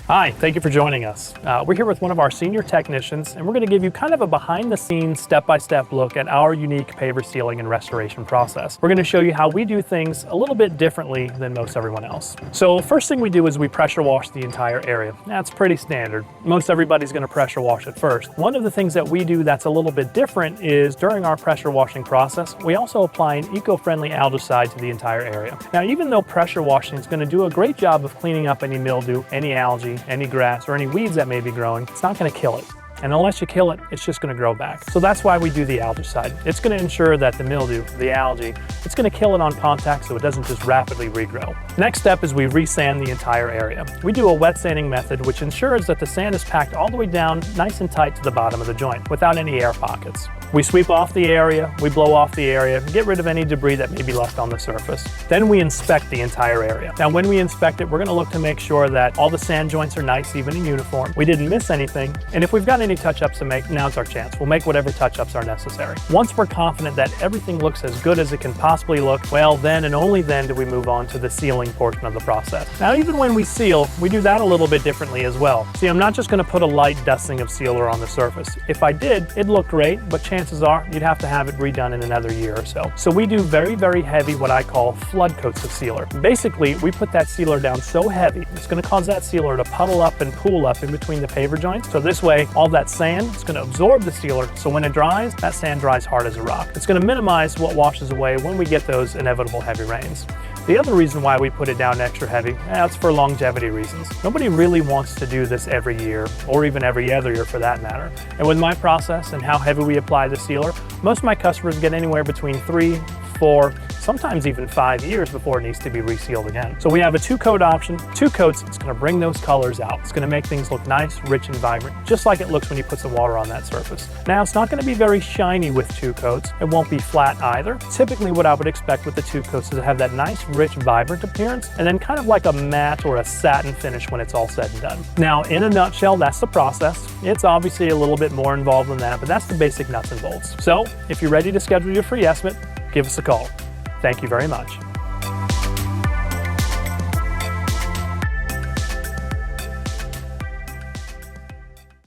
Hi, thank you for joining us. We're here with one of our senior technicians, and we're going to give you kind of a behind-the-scenes, step-by-step look at our unique paver sealing and restoration process. We're going to show you how we do things a little bit differently than most everyone else. So first thing we do is we pressure wash the entire area. That's pretty standard. Most everybody's going to pressure wash it first. One of the things that we do that's a little bit different is during our pressure washing process, we also apply an eco-friendly algicide to the entire area. Now, even though pressure washing is going to do a great job of cleaning up any mildew, any algae, any grass, or any weeds that may be growing, it's not going to kill it. And unless you kill it, it's just going to grow back. So that's why we do the algicide. It's going to ensure that the mildew, the algae, it's going to kill it on contact so it doesn't just rapidly regrow. Next step is we resand the entire area. We do a wet sanding method which ensures that the sand is packed all the way down nice and tight to the bottom of the joint without any air pockets. We sweep off the area, we blow off the area, get rid of any debris that may be left on the surface. Then we inspect the entire area. Now when we inspect it, we're going to look to make sure that all the sand joints are nice, even, and uniform. We didn't miss anything, and if we've got any touch-ups to make, now's our chance. We'll make whatever touch-ups are necessary. Once we're confident that everything looks as good as it can possibly look, well, then and only then do we move on to the sealing portion of the process. Now even when we seal, we do that a little bit differently as well. See, I'm not just going to put a light dusting of sealer on the surface. If I did, it'd look great, but chances are you'd have to have it redone in another year or so. So we do very, very heavy, what I call flood coats of sealer. Basically, we put that sealer down so heavy, it's going to cause that sealer to puddle up and pool up in between the paver joints. So this way, all that sand is going to absorb the sealer, so when it dries, that sand dries hard as a rock. It's going to minimize what washes away when we get those inevitable heavy rains. The other reason why we put it down extra heavy, that's for longevity reasons. Nobody really wants to do this every year, or even every other year for that matter. And with my process and how heavy we apply the sealer, most of my customers get anywhere between 3, 4, sometimes even 5 years before it needs to be resealed again. So we have a 2-coat option. 2 coats, it's going to bring those colors out. It's going to make things look nice, rich, and vibrant, just like it looks when you put some water on that surface. Now, it's not going to be very shiny with 2 coats. It won't be flat either. Typically, what I would expect with the 2 coats is to have that nice, rich, vibrant appearance, and then kind of like a matte or a satin finish when it's all said and done. Now, in a nutshell, that's the process. It's obviously a little bit more involved than that, but that's the basic nuts and bolts. So, if you're ready to schedule your free estimate, give us a call. Thank you very much.